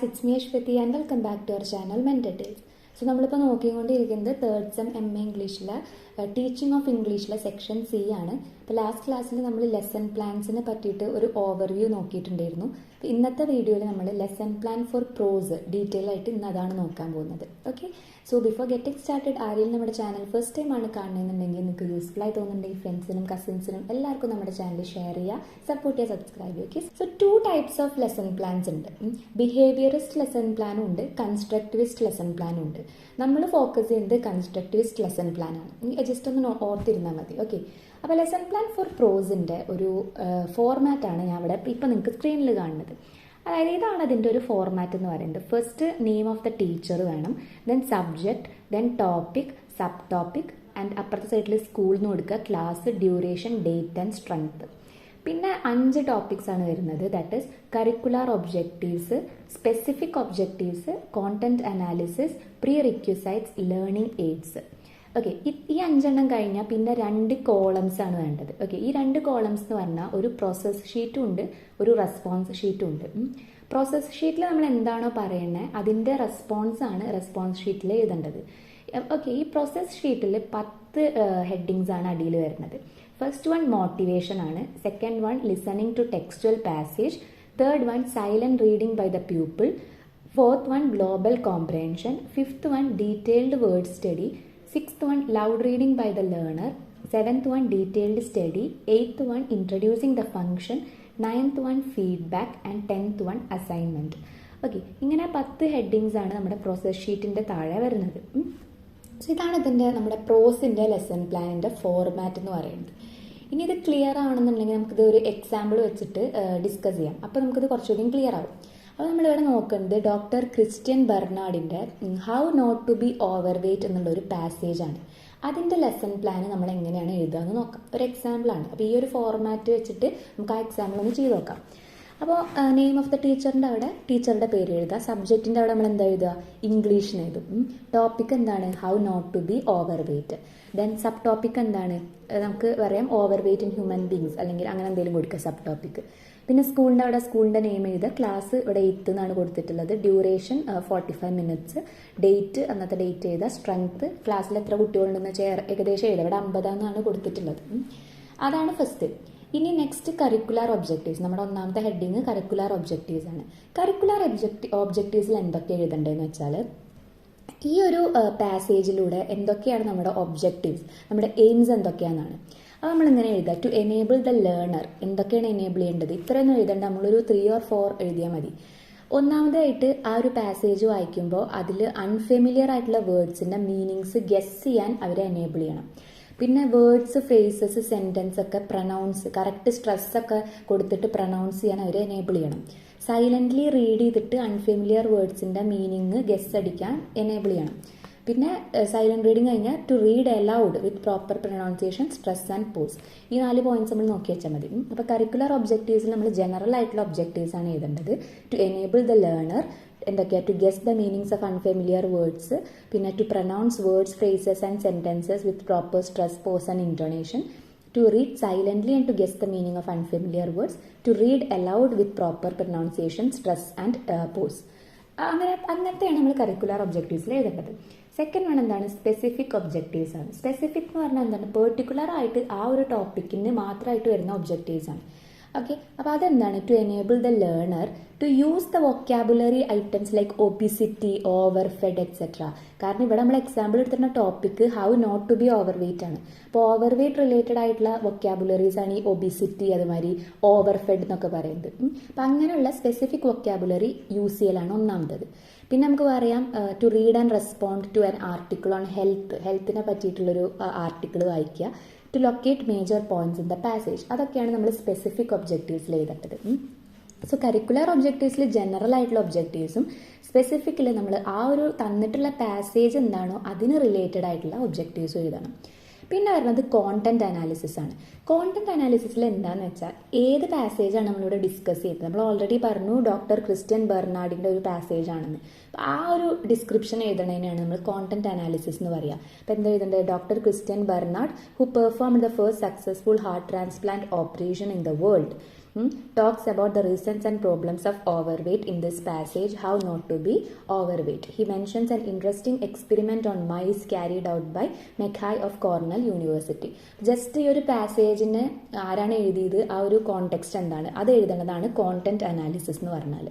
it's me Ashwati and welcome back to our channel Mentor Tales. So നമ്മളിപ്പോൾ നോക്കിക്കൊണ്ടിരിക്കുന്നത് third sem MA ഇംഗ്ലീഷിലെ teaching of ഇംഗ്ലീഷിലെ section C ആണ്. അപ്പോൾ last ക്ലാസ്സിൽ നമ്മൾ ലെസൺ പ്ലാൻസിനെ പറ്റിയിട്ട് ഒരു ഓവർവ്യൂ നോക്കിയിട്ടുണ്ടായിരുന്നു. അപ്പോൾ ഇന്നത്തെ വീഡിയോയിൽ നമ്മൾ lesson plan for prose detail ആയിട്ട് ഇന്ന് അതാണ് നോക്കാൻ പോകുന്നത്. Okay, so before getting started ആരെങ്കിലും നമ്മുടെ ചാനൽ ഫസ്റ്റ് ടൈം ആണ് കാണുന്നുണ്ടെങ്കിൽ നിങ്ങൾക്ക് യൂസ്ഫുൾ ആയി തോന്നുന്നുണ്ടെങ്കിൽ ഫ്രണ്ട്സിനും കസിൻസിനും എല്ലാവർക്കും നമ്മുടെ ചാനൽ ഷെയർ ചെയ്യുക, സപ്പോർട്ട് ചെയ്യുക, സബ്സ്ക്രൈബ് ചെയ്യുക. So 2 types of lesson plans ഉണ്ട്. ബിഹേവിയറിസ്റ്റ് ലെസൺ പ്ലാനും ഉണ്ട്, കൺസ്ട്രക്റ്റിവിസ്റ്റ് ലെസൺ പ്ലാനും ഉണ്ട്. നമ്മൾ ഫോക്കസ് ചെയ്യുന്നത് കൺസ്ട്രക്റ്റിവിസ്റ്റ് ലെസൺ പ്ലാൻ ആണ്. ജസ്റ്റ് ഒന്ന് ഓർത്തിരുന്നാൽ മതി. ഓക്കെ, അപ്പോൾ ലെസൺ പ്ലാൻ ഫോർ പ്രോസിൻ്റെ ഒരു ഫോർമാറ്റാണ് ഞാൻ ഇവിടെ ഇപ്പോൾ നിങ്ങൾക്ക് സ്ക്രീനിൽ കാണുന്നത്. അതായത് ഇതാണ് അതിൻ്റെ ഒരു ഫോർമാറ്റ് എന്ന് പറയുന്നത്. First name of the teacher വേണം, then subject, then topic, sub topic, and അപ്പുറത്തെ സൈഡിൽ സ്കൂളിൽ നിന്ന് കൊടുക്കുക, class, duration, date and strength. പിന്നെ 5 ടോപ്പിക്സ് ആണ് വരുന്നത്. That is curricular objectives, specific objectives, content analysis, prerequisites, learning aids. Okay, ഈ 5 കഴിഞ്ഞാൽ പിന്നെ 2 കോളംസ് ആണ് വേണ്ടത്. ഓക്കെ, ഈ 2 കോളംസ് എന്ന് പറഞ്ഞാൽ ഒരു പ്രോസസ് ഷീറ്റും ഉണ്ട്, ഒരു റെസ്പോൺസ് ഷീറ്റും ഉണ്ട്. പ്രോസസ് ഷീറ്റിൽ നമ്മൾ എന്താണോ പറയുന്നത് അതിൻ്റെ റെസ്പോൺസ് ആണ് റെസ്പോൺസ് ഷീറ്റിൽ എഴുതേണ്ടത്. ഓക്കെ, ഈ പ്രോസസ് ഷീറ്റിൽ 10 ഹെഡിങ്സ് ആണ് അടിയിൽ വരുന്നത്. ഫസ്റ്റ് വൺ മോട്ടിവേഷൻ ആണ്, second one listening to textual passage, third one silent reading by the pupil, fourth one global comprehension, fifth one detailed word study, sixth one loud reading by the learner, seventh one detailed study, eighth one introducing the function, ninth one feedback and 10th one assignment. Okay, ഇങ്ങനെ 10 headings ആണ് നമ്മുടെ process ഷീറ്റിന്റെ താഴെ വരുന്നത്. So ഇതാണ് ഇതിൻ്റെ നമ്മുടെ പ്രോസിൻ്റെ lesson പ്ലാനിൻ്റെ format എന്ന് പറയുന്നത്. ഇനി ഇത് ക്ലിയർ ആവണമെന്നുണ്ടെങ്കിൽ നമുക്കിത് ഒരു എക്സാമ്പിൾ വെച്ചിട്ട് ഡിസ്കസ് ചെയ്യാം. അപ്പോൾ നമുക്കിത് കുറച്ചുകൂടി ക്ലിയർ ആവും. അപ്പോൾ നമ്മളിവിടെ നോക്കുന്നത് ഡോക്ടർ ക്രിസ്ത്യൻ ബെർണാഡിൻ്റെ how not to be overweight എന്നുള്ളൊരു പാസേജാണ്. അതിൻ്റെ ലെസൺ പ്ലാൻ നമ്മൾ എങ്ങനെയാണ് എഴുതുകയെന്ന് നോക്കാം. ഒരു എക്സാമ്പിളാണ്. അപ്പോൾ ഈ ഒരു ഫോർമാറ്റ് വെച്ചിട്ട് നമുക്ക് ആ എക്സാമ്പിൾ ഒന്ന് ചെയ്ത് നോക്കാം. അപ്പോൾ നെയിം ഓഫ് ദ ടീച്ചറിൻ്റെ അവിടെ ടീച്ചറുടെ പേര് എഴുതുക, സബ്ജക്റ്റിൻ്റെ അവിടെ നമ്മൾ എന്താ എഴുതുക, ഇംഗ്ലീഷിന് എഴുതും. ടോപ്പിക് എന്താണ്, how not to be overweight. Then subtopic എന്താണ്, നമുക്ക് പറയാം overweight in human beings, അല്ലെങ്കിൽ അങ്ങനെ എന്തെങ്കിലും കൊടുക്കുക സബ് ടോപ്പിക്. പിന്നെ സ്കൂളിൻ്റെ അവിടെ സ്കൂളിൻ്റെ നെയിം എഴുതുക, ക്ലാസ് ഇവിടെ 8 എന്നാണ് കൊടുത്തിട്ടുള്ളത്, ഡ്യൂറേഷൻ 45 മിനിറ്റ്സ്, ഡേറ്റ് അന്നത്തെ ഡേറ്റ് എഴുതുക, സ്ട്രെങ്ത് ക്ലാസ്സിൽ എത്ര കുട്ടികളുണ്ടെന്ന് വെച്ചാൽ ഏകദേശം എഴുതുക, ഇവിടെ 50 എന്നാണ് കൊടുത്തിട്ടുള്ളത്. അതാണ് ഫസ്റ്റ്. ഇനി നെക്സ്റ്റ് കരിക്കുലർ ഒബ്ജക്റ്റീവ്സ്. നമ്മുടെ ഒന്നാമത്തെ ഹെഡിങ് കരിക്കുലർ ഒബ്ജക്റ്റീവ്സ് ആണ്. കരിക്കുലർ ഒബ്ജക്റ്റീവ്സിൽ എന്തൊക്കെ എഴുതേണ്ടതെന്ന് വെച്ചാൽ ഈ ഒരു പാസേജിലൂടെ എന്തൊക്കെയാണ് നമ്മുടെ ഒബ്ജക്റ്റീവ്സ്, നമ്മുടെ എയിംസ് എന്തൊക്കെയാണെന്നാണ്. അപ്പോൾ നമ്മളിങ്ങനെ എഴുതുക, ടു എനേബിൾ ദ ലേണർ. എന്തൊക്കെയാണ് എനേബിൾ ചെയ്യേണ്ടത്, ഇത്രയൊന്നും എഴുതേണ്ട, നമ്മളൊരു 3 or 4 എഴുതിയാൽ മതി. ഒന്നാമതായിട്ട് ആ ഒരു പാസേജ് വായിക്കുമ്പോൾ അതിൽ അൺഫെമിലിയർ ആയിട്ടുള്ള വേർഡ്സിൻ്റെ മീനിങ്സ് ഗെസ് ചെയ്യാൻ അവരെ എനേബിൾ ചെയ്യണം. പിന്നെ വേർഡ്സ്, ഫ്രേസസ്, സെൻറ്റൻസ് ഒക്കെ പ്രൊനൗൺസ് കറക്റ്റ് സ്ട്രെസ്സൊക്കെ കൊടുത്തിട്ട് പ്രൊനൗൺസ് ചെയ്യാൻ അവരെ എനേബിൾ ചെയ്യണം. സൈലൻ്റ്ലി റീഡ് ചെയ്തിട്ട് അൺഫെമിലിയർ വേർഡ്സിൻ്റെ മീനിങ് ഗെസ് അടിക്കാൻ എനേബിൾ ചെയ്യണം. പിന്നെ സൈലന്റ് റീഡിങ് കഴിഞ്ഞാൽ to read aloud with proper pronunciation, stress and pause. ഈ 4 പോയിന്റ്സ് നമ്മൾ നോക്കി വെച്ചാൽ മതി. അപ്പോൾ കരിക്കുലർ ഒബ്ജക്റ്റീവ്സിൽ നമ്മൾ ജനറൽ ആയിട്ടുള്ള ഒബ്ജക്റ്റീവ്സ് ആണ് എഴുതേണ്ടത്. ടു എനേബിൾ ദ ലേണർ എന്തൊക്കെയാണ്, to guess the meanings of unfamiliar words, പിന്നെ to pronounce words, phrases and sentences with proper stress, pause and intonation, to read silently and to guess the meaning of unfamiliar words, to read aloud with proper pronunciation, stress and pause. അങ്ങനത്തെയാണ് നമ്മൾ curricular ഒബ്ജക്റ്റീവ്സിൽ എഴുതേണ്ടത്. Second one എന്താണ്, specific objectives ആണ്. Specific എന്ന് പറഞ്ഞാൽ എന്താണ്, particular ആയിട്ട് ആ ഒരു ടോപ്പിക്കിന് മാത്രമായിട്ട് വരുന്ന ഒബ്ജക്റ്റീവ്സ് ആണ്. ഓക്കെ, അപ്പോൾ അതെന്താണ്, to enable the learner to use the vocabulary items like obesity, overfed etcetera. കാരണം ഇവിടെ നമ്മൾ എക്സാമ്പിൾ എടുത്തിരുന്ന topic how not to be overweight ആണ്. അപ്പോൾ ഓവർ വെയ്റ്റ് റിലേറ്റഡ് ആയിട്ടുള്ള വൊക്കാബുലറീസ് ആണ് ഈ ഒബിസിറ്റി, അതുമാതിരി ഓവർ ഫെഡ് എന്നൊക്കെ പറയുന്നത്. അപ്പം അങ്ങനെയുള്ള സ്പെസിഫിക് വൊക്കാബുലറി യൂസ് ചെയ്യലാണ് ഒന്നാമത്തത്. പിന്നെ നമുക്ക് പറയാം to read and respond to an article on ഹെൽത്തിനെ പറ്റിയിട്ടുള്ളൊരു ആർട്ടിക്കിൾ വായിക്കുക, to locate major points in the passage. അതൊക്കെയാണ് നമ്മൾ സ്പെസിഫിക് ഒബ്ജക്റ്റീവ്സിൽ എഴുതേണ്ടത്. സോ കരിക്കുലർ ഒബ്ജക്റ്റീവ്സിൽ ജനറൽ ആയിട്ടുള്ള ഒബ്ജക്റ്റീവ്സും സ്പെസിഫിക്കിൽ നമ്മൾ ആ ഒരു തന്നിട്ടുള്ള പാസേജ് എന്താണോ അതിന് റിലേറ്റഡ് ആയിട്ടുള്ള ഒബ്ജക്റ്റീവ്സും എഴുതണം. പിന്നെ വരുന്നത് കോണ്ടന്റ് അനാലിസിസ് ആണ്. കോണ്ടന്റ് അനാലിസിസിൽ എന്താണെന്ന് വെച്ചാൽ ഏത് പാസേജാണ് നമ്മളിവിടെ ഡിസ്കസ് ചെയ്തത്. നമ്മൾ ഓൾറെഡി പറഞ്ഞു ഡോക്ടർ ക്രിസ്ത്യൻ ബെർണാഡിൻ്റെ ഒരു പാസേജ് ആണെന്ന്. അപ്പോൾ ആ ഒരു ഡിസ്ക്രിപ്ഷൻ എഴുതണതിനാണ് നമ്മൾ കോണ്ടന്റ് അനാലിസിസ് എന്ന് പറയുക. അപ്പോൾ എന്താ എഴുതേണ്ടത്, doctor Christian Barnard who performed the first successful heart transplant operation in the world. talks about the reasons and problems of overweight in this passage, how not to be overweight. He mentions an interesting experiment on mice carried out by Mackay of Cornell University. Just ഈ ഒരു പാസേജിന് ആരാണ് എഴുതിയത്, ആ ഒരു context എന്താണ് അത് എഴുതുന്നതാണ് content analysis എന്ന് പറഞ്ഞാൽ.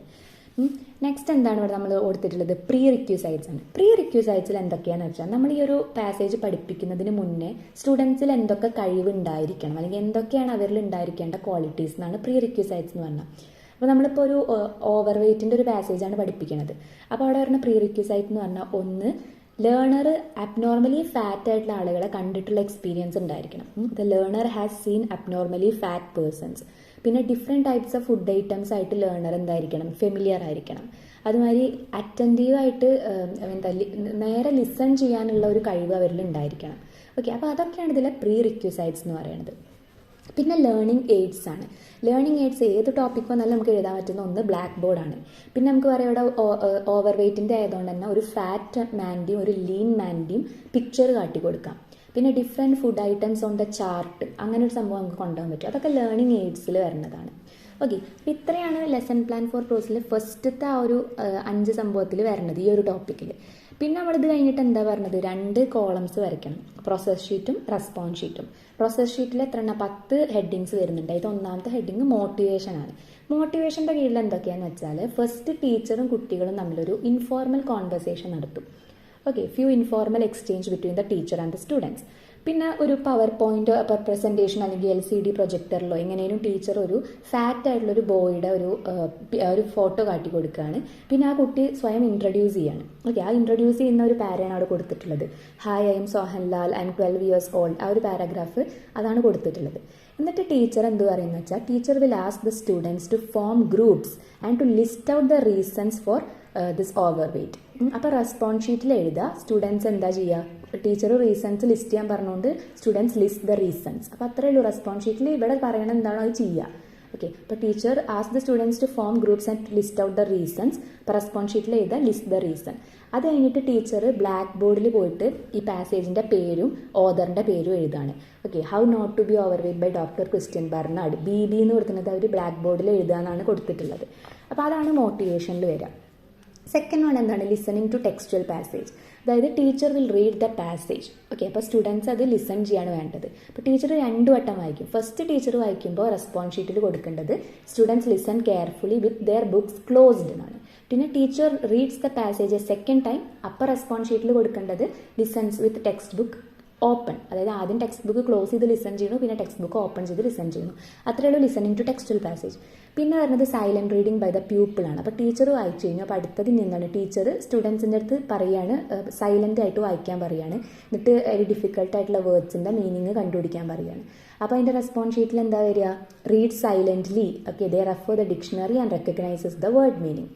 നെക്സ്റ്റ് എന്താണ് ഇവിടെ നമ്മൾ കൊടുത്തിട്ടുള്ളത്, പ്രീ റിക്യൂസൈറ്റ്സ് ആണ്. പ്രീ റിക്യൂസൈറ്റ്സിൽ എന്തൊക്കെയാണെന്ന് വെച്ചാൽ നമ്മൾ ഈ ഒരു പാസേജ് പഠിപ്പിക്കുന്നതിന് മുന്നേ സ്റ്റുഡൻസിൽ എന്തൊക്കെ കഴിവുണ്ടായിരിക്കണം അല്ലെങ്കിൽ എന്തൊക്കെയാണ് അവരിൽ ഉണ്ടായിരിക്കേണ്ട ക്വാളിറ്റീസ് എന്നാണ് പ്രീ റിക്യൂസൈറ്റ്സ് എന്ന് പറഞ്ഞാൽ. അപ്പോൾ നമ്മളിപ്പോൾ ഒരു ഓവർ വെയ്റ്റിൻ്റെ ഒരു പാസേജാണ് പഠിപ്പിക്കുന്നത്. അപ്പോൾ അവിടെ വരുന്ന പ്രീ റിക്യൂസൈറ്റ് എന്ന് പറഞ്ഞാൽ ഒന്ന്, ലേണർ അബ്നോർമലി ഫാറ്റ് ആയിട്ടുള്ള ആളുകളെ കണ്ടിട്ടുള്ള എക്സ്പീരിയൻസ് ഉണ്ടായിരിക്കണം. The learner has seen abnormally fat persons. പിന്നെ different types of food items ആയിട്ട് ലേണർ എന്തായിരിക്കണം, ഫെമിലിയർ ആയിരിക്കണം. അതുമാതിരി അറ്റൻറ്റീവായിട്ട് നേരെ ലിസൺ ചെയ്യാനുള്ള ഒരു കഴിവ് അവരിൽ ഉണ്ടായിരിക്കണം. ഓക്കെ, അപ്പോൾ അതൊക്കെയാണ് ഇതിലെ പ്രീ റിക്യൂസൈറ്റ്സ് എന്ന് പറയുന്നത്. പിന്നെ ലേണിംഗ് എയ്ഡ്സ് ആണ്. ലേണിംഗ് എയ്ഡ്സ് ഏത് ടോപ്പിക് വന്നാലും നമുക്ക് എഴുതാൻ പറ്റുന്ന ഒന്ന് ബ്ലാക്ക് ബോർഡാണ്. പിന്നെ നമുക്ക് പറയാം ഇവിടെ ഓവർ വെയ്റ്റിൻ്റെ ആയതുകൊണ്ട് തന്നെ ഒരു ഫാറ്റ് മാൻ്റെയും ഒരു ലീൻ മാൻ്റെയും പിക്ചർ കാട്ടി കൊടുക്കാം. പിന്നെ different food items on the chart, അങ്ങനെ ഒരു സംഭവം നമുക്ക് കൊണ്ടുപോകാൻ പറ്റും. അതൊക്കെ ലേണിംഗ് എയ്ഡ്സിൽ വരുന്നതാണ്. ഓക്കെ, അപ്പോൾ ഇത്രയാണ് ലെസൺ പ്ലാൻ ഫോർ പ്രോസിൽ ഫസ്റ്റത്തെ ആ ഒരു 5 സംഭവത്തിൽ വരുന്നത് ഈ ഒരു ടോപ്പിക്കിൽ. പിന്നെ നമ്മളിത് കഴിഞ്ഞിട്ട് എന്താ പറഞ്ഞത്, 2 കോളംസ് വരയ്ക്കണം, പ്രോസസ് ഷീറ്റും റെസ്പോൺസ് ഷീറ്റും. പ്രോസസ് ഷീറ്റിൽ 10 ഹെഡിങ്സ് വരുന്നുണ്ട്. ഇത് ഒന്നാമത്തെ ഹെഡിങ് മോട്ടിവേഷൻ ആണ്. മോട്ടിവേഷൻ്റെ കീഴിൽ എന്തൊക്കെയാണെന്ന് വെച്ചാൽ ഫസ്റ്റ് ടീച്ചറും കുട്ടികളും തമ്മിലൊരു ഇൻഫോർമൽ കോൺവെർസേഷൻ നടത്തും. Okay, few informal exchange between the teacher and the students. പിന്നെ ഒരു പവർ പോയിന്റ് പ്രസൻറ്റേഷൻ അല്ലെങ്കിൽ LCD പ്രൊജക്ടറിലോ എങ്ങനെയും ടീച്ചർ ഒരു ഫാറ്റ് ആയിട്ടുള്ളൊരു ബോയുടെ ഒരു ഫോട്ടോ കാട്ടി കൊടുക്കുകയാണ്. പിന്നെ ആ കുട്ടി സ്വയം ഇൻട്രൊഡ്യൂസ് ചെയ്യാണ്. ഓക്കെ, ആ ഇൻട്രൊഡ്യൂസ് ചെയ്യുന്ന ഒരു പാരയാണ് അവിടെ കൊടുത്തിട്ടുള്ളത്. Hi, I M Sohanlal, I M 12 years old. ആ ഒരു പാരഗ്രാഫ് അതാണ് കൊടുത്തിട്ടുള്ളത്. എന്നിട്ട് ടീച്ചർ എന്ത് പറയുന്നത് വെച്ചാൽ teacher will ask the students to form groups and to list out the reasons for this overweight. അപ്പോൾ റെസ്പോൺസ് ഷീറ്റിൽ എഴുതുക, സ്റ്റുഡൻസ് എന്താ ചെയ്യുക, ടീച്ചർ റീസൺസ് ലിസ്റ്റ് ചെയ്യാൻ പറഞ്ഞുകൊണ്ട് സ്റ്റുഡൻസ് ലിസ്റ്റ് ദ റീസൺസ്. അപ്പോൾ അത്രയേ ഉള്ളൂ. റെസ്പോൺസ് ഷീറ്റിൽ ഇവിടെ പറയണത് എന്താണോ അത് ചെയ്യുക. ഓക്കെ, അപ്പോൾ teacher ask the students to form groups and list out the reasons. അപ്പോൾ റെസ്പോൺസ് ഷീറ്റിൽ എഴുതുക ലിസ്റ്റ് ദ റീസൺ. അത് കഴിഞ്ഞിട്ട് ടീച്ചർ ബ്ലാക്ക് ബോർഡിൽ പോയിട്ട് ഈ പാസേജിൻ്റെ പേരും ഓതറിൻ്റെ പേരും എഴുതാണ്. Okay, how not to be overweight by doctor Christian Barnard, BB എന്ന് കൊടുക്കുന്നത് അവർ ബ്ലാക്ക് ബോർഡിൽ എഴുതുകയെന്നാണ് കൊടുത്തിട്ടുള്ളത്. അപ്പോൾ അതാണ് മോട്ടിവേഷനിൽ വരിക. സെക്കൻഡ് വൺ എന്താണ്, ലിസണിങ് ടു ടെക്സ്ച്വൽ പാസേജ്. അതായത് teacher will read the passage. Okay, അപ്പോൾ സ്റ്റുഡൻസ് അത് ലിസൺ ചെയ്യാണ് വേണ്ടത്. അപ്പോൾ ടീച്ചർ 2 വട്ടം വായിക്കും. ഫസ്റ്റ് ടീച്ചർ വായിക്കുമ്പോൾ റെസ്പോൺസ് ഷീറ്റിൽ കൊടുക്കേണ്ടത് students listen carefully with their books closed എന്നാണ്. പിന്നെ teacher reads the passage second time. അപ്പോൾ റെസ്പോൺസ് ഷീറ്റിൽ കൊടുക്കേണ്ടത് listens with textbook open. അതായത് ആദ്യം ടെക്സ്റ്റ് ബുക്ക് ക്ലോസ് ചെയ്ത് ലിസൺ ചെയ്യുന്നു, പിന്നെ ടെക്സ്റ്റ് ബുക്ക് ഓപ്പൺ ചെയ്ത് ലിസൺ ചെയ്യുന്നു. അത്രയേ ഉള്ളൂ ലിസണിങ് ടു ടെക്സ്റ്റുവൽ പാസേജ്. പിന്നെ വരുന്നത് silent reading by the pupil ആണ്. അപ്പോൾ ടീച്ചർ വായിച്ചു കഴിഞ്ഞു. അപ്പോൾ അടുത്തതിൽ നിന്നാണ് ടീച്ചർ സ്റ്റുഡൻസിൻ്റെ അടുത്ത് പറയാണ്, സൈലന്റ് ആയിട്ട് വായിക്കാൻ പറയാണ്. എന്നിട്ട് ഒരു ഡിഫിക്കൽട്ട് ആയിട്ടുള്ള വേർഡ്സിൻ്റെ മീനിങ് കണ്ടുപിടിക്കാൻ പറയാണ്. അപ്പോൾ അതിൻ്റെ റെസ്പോൺസ് ഷീറ്റിൽ എന്താ വരിക, read silently. Okay, they refer the dictionary and recognises the word meaning.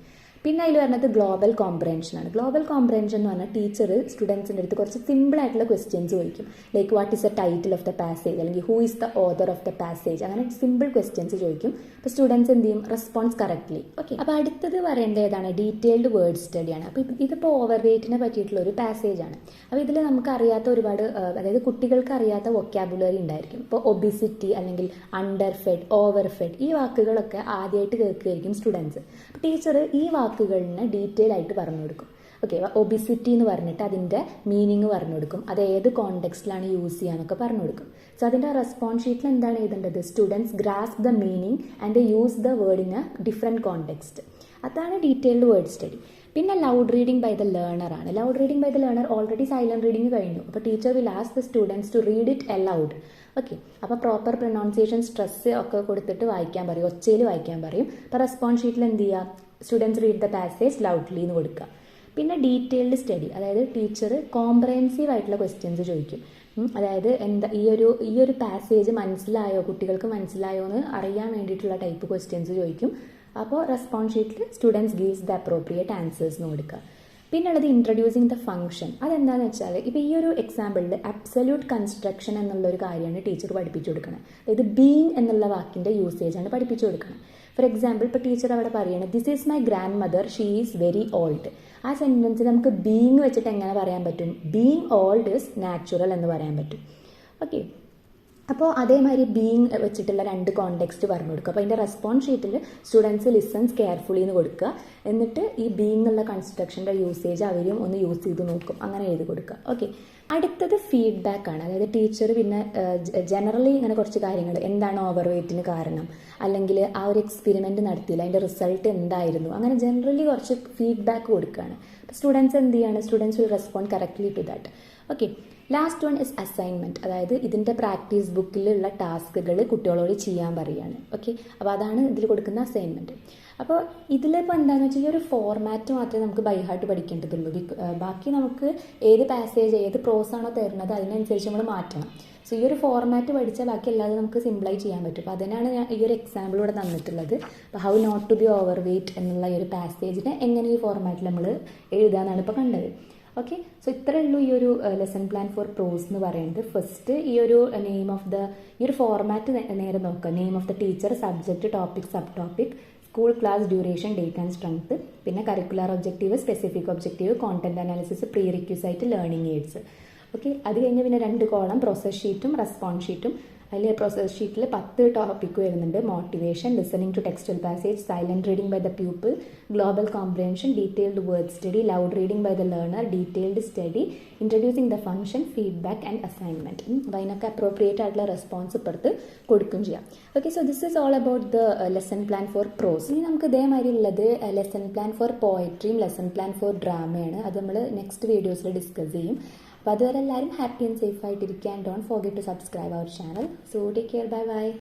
പിന്നെ അതിൽ വരുന്നത് ഗ്ലോബൽ കോംപ്രഹെൻഷൻ ആണ്. ഗ്ലോബൽ കോംപ്രഹെൻഷൻ എന്ന് പറഞ്ഞാൽ ടീച്ചർ സ്റ്റുഡൻസിൻ്റെ അടുത്ത് കുറച്ച് സിമ്പിൾ ആയിട്ടുള്ള ക്വസ്റ്റ്യൻസ് ചോദിക്കും. Like what is the title of the passage, അല്ലെങ്കിൽ who is the author of the passage, അങ്ങനെ സിമ്പിൾ ക്വസ്റ്റ്യൻസ് ചോദിക്കും. അപ്പോൾ സ്റ്റുഡൻസ് എന്ത് ചെയ്യും, റെസ്പോൺസ് കറക്റ്റ്ലി. ഓക്കെ, അപ്പോൾ അടുത്തത് പറയേണ്ടത് ഏതാണ്, ഡീറ്റെയിൽഡ് വേർഡ് സ്റ്റഡിയാണ്. അപ്പോൾ ഇതിപ്പോൾ ഓവർ വെയ്റ്റിനെ പറ്റിയിട്ടുള്ള ഒരു പാസേജ് ആണ്. അപ്പോൾ ഇതിൽ നമുക്ക് അറിയാത്ത ഒരുപാട്, അതായത് കുട്ടികൾക്ക് അറിയാത്ത വൊക്കാബുലറി ഉണ്ടായിരിക്കും. ഇപ്പോൾ ഒബിസിറ്റി അല്ലെങ്കിൽ അണ്ടർ ഫെഡ്, ഓവർ ഫെഡ്, ഈ വാക്കുകളൊക്കെ ആദ്യമായിട്ട് കേൾക്കുകയായിരിക്കും സ്റ്റുഡൻസ്. അപ്പോൾ ടീച്ചർ ഈ വാക്കുകളിനെ ഡീറ്റെയിൽ ആയിട്ട് പറഞ്ഞു കൊടുക്കും. ഓക്കെ, ഒബിസിറ്റി എന്ന് പറഞ്ഞിട്ട് അതിൻ്റെ മീനിങ് പറഞ്ഞു കൊടുക്കും, അത് ഏത് കോണ്ടെക്സ്റ്റിലാണ് യൂസ് ചെയ്യാന്നൊക്കെ പറഞ്ഞു കൊടുക്കും. സോ അതിൻ്റെ റെസ്പോൺസ് ഷീറ്റിൽ എന്താണ് എഴുതേണ്ടത്, students grasp the meaning and they use the word in a different context. അതാണ് ഡീറ്റെയിൽഡ് വേർഡ് സ്റ്റഡി. പിന്നെ loud reading by the learner ആണ്. Loud reading by the learner already silent reading കഴിഞ്ഞു. അപ്പോൾ teacher will ask the students to read it aloud. Okay, അപ്പോൾ proper pronunciation stress ഒക്കെ കൊടുത്തിട്ട് വായിക്കാൻ പറയും, ഒച്ചയിൽ വായിക്കാൻ പറയും. അപ്പോൾ റെസ്പോൺസ് ഷീറ്റിൽ എന്ത് ചെയ്യുക, students read the passage loudly എന്ന് കൊടുക്കുക. പിന്നെ ഡീറ്റെയിൽഡ് സ്റ്റഡി, അതായത് ടീച്ചർ കോംപ്രഹെൻസീവ് ആയിട്ടുള്ള ക്വസ്റ്റ്യൻസ് ചോദിക്കും. അതായത് എന്താ ഈ ഒരു പാസേജ് മനസ്സിലായോ, കുട്ടികൾക്ക് മനസ്സിലായോ എന്ന് അറിയാൻ വേണ്ടിയിട്ടുള്ള ടൈപ്പ് ക്വസ്റ്റ്യൻസ് ചോദിക്കും. അപ്പോൾ റെസ്പോൺസ് ഷീറ്റിൽ students gives the appropriate answers എന്ന് കൊടുക്കുക. പിന്നെ ഉള്ളത് ഇൻട്രൊഡ്യൂസിങ് ദ ഫംഗ്ഷൻ. അതെന്താണെന്ന് വെച്ചാൽ ഇപ്പോൾ ഈ ഒരു എക്സാമ്പിളിൽ അബ്സല്യൂട്ട് കൺസ്ട്രക്ഷൻ എന്നുള്ളൊരു കാര്യമാണ് ടീച്ചർ പഠിപ്പിച്ചു കൊടുക്കുന്നത്. അതായത് ബീയിങ് എന്നുള്ള വാക്കിൻ്റെ യൂസേജാണ് പഠിപ്പിച്ചു കൊടുക്കുന്നത്. ഫോർ എക്സാമ്പിൾ, ഇപ്പോൾ ടീച്ചർ അവിടെ പറയുന്നത് this is my grand mother, she is very old. ആ സെൻറ്റൻസിൽ നമുക്ക് ബീയിങ് വെച്ചിട്ട് എങ്ങനെ പറയാൻ പറ്റും, ബീയിങ് ഓൾഡ് ഈസ് നാച്ചുറൽ എന്ന് പറയാൻ പറ്റും. ഓക്കെ, അപ്പോൾ അതേമാതിരി ബീങ് വെച്ചിട്ടുള്ള 2 കോണ്ടെക്സ്റ്റ് പറഞ്ഞു കൊടുക്കുക. അപ്പോൾ അതിൻ്റെ റെസ്പോൺസ് ഷീറ്റിൽ സ്റ്റുഡൻസ് ലിസൺസ് കെയർഫുള്ളി എന്ന് കൊടുക്കുക. എന്നിട്ട് ഈ ബീങ് എന്നുള്ള കൺസ്ട്രക്ഷൻ്റെ യൂസേജ് അവരും ഒന്ന് യൂസ് ചെയ്ത് നോക്കും, അങ്ങനെ എഴുതി കൊടുക്കുക. ഓക്കെ, അടുത്തത് ഫീഡ്ബാക്ക് ആണ്. അതായത് ടീച്ചർ പിന്നെ ജനറലി ഇങ്ങനെ കുറച്ച് കാര്യങ്ങൾ, എന്താണ് ഓവർ വെയ്റ്റിന് കാരണം, അല്ലെങ്കിൽ ആ ഒരു എക്സ്പെരിമെൻറ്റ് നടത്തിയില്ല അതിൻ്റെ റിസൾട്ട് എന്തായിരുന്നു, അങ്ങനെ ജനറലി കുറച്ച് ഫീഡ്ബാക്ക് കൊടുക്കുകയാണ്. അപ്പോൾ സ്റ്റുഡൻസ് എന്ത് ചെയ്യാണ്, students will respond correctly to that. Okay, last one is assignment. അതായത് ഇതിൻ്റെ പ്രാക്ടീസ് ബുക്കിലുള്ള ടാസ്കുകൾ കുട്ടികളോട് ചെയ്യാൻ പറയുകയാണ്. ഓക്കെ, അപ്പോൾ അതാണ് ഇതിൽ കൊടുക്കുന്ന അസൈൻമെൻറ്റ്. അപ്പോൾ ഇതിലിപ്പോൾ എന്താണെന്ന് വെച്ചാൽ ഈ ഒരു ഫോർമാറ്റ് മാത്രമേ നമുക്ക് ബൈ ഹാർട്ട് പഠിക്കേണ്ടതുള്ളൂ. ബാക്കി നമുക്ക് ഏത് പാസേജ് ഏത് പ്രോസാണോ തരുന്നത് അതിനനുസരിച്ച് നമ്മൾ മാറ്റണം. സോ ഈ ഒരു ഫോർമാറ്റ് പഠിച്ചാൽ ബാക്കി അല്ലാതെ നമുക്ക് സിമ്പിളായി ചെയ്യാൻ പറ്റും. അപ്പോൾ അതിനാണ് ഞാൻ ഈ ഒരു എക്സാമ്പിൾ ഇവിടെ തന്നിട്ടുള്ളത്. അപ്പോൾ how not to be overweight എന്നുള്ള ഈ ഒരു പാസേജിനെ എങ്ങനെ ഈ ഫോർമാറ്റിൽ നമ്മൾ എഴുതാമെന്നാണ് ഇപ്പോൾ കണ്ടത്. ഓക്കെ, സോ ഇത്രയേ ഉള്ളൂ ഈ ഒരു ലെസൺ പ്ലാൻ ഫോർ പ്രോസ് എന്ന് പറയുന്നത്. ഫസ്റ്റ് ഈ ഒരു നെയിം ഓഫ് ദ ഈ ഒരു ഫോർമാറ്റ് നേരെ നോക്കുക. Name of the teacher, subject, topic, sub topic, school, class, duration, date and strength, പിന്നെ curricular objective, specific objective, content analysis, prerequisite, learning aids. Okay, അത് കഴിഞ്ഞ് പിന്നെ 2 കോളം പ്രോസസ് ഷീറ്റും response ഷീറ്റും. അതിൽ പ്രോസസ് ഷീറ്റിൽ 10 ടോപ്പിക്ക് വരുന്നുണ്ട്. Motivation, listening to textual passage, silent reading by the pupil, global comprehension, detailed word study, loud reading by the learner, detailed study, introducing the function, feedback and assignment. അപ്പോൾ അതിനൊക്കെ appropriate ആയിട്ടുള്ള response ഇപ്പുറത്ത് കൊടുക്കുകയും ചെയ്യാം. Okay, so this is all about the lesson plan for prose. ഇനി നമുക്ക് ഇതേമാതിരി ഉള്ളത് ലെസൺ പ്ലാൻ ഫോർ പോയട്രിയും ലെസൺ പ്ലാൻ ഫോർ ഡ്രാമയാണ്. അത് നമ്മൾ നെക്സ്റ്റ് വീഡിയോസിൽ ഡിസ്കസ് ചെയ്യും. അപ്പോൾ അതുവരെ എല്ലാവരും ഹാപ്പി ആൻഡ് സേഫ് ആയിട്ടിരിക്കുക. And don't forget to subscribe our channel. So take care, bye by.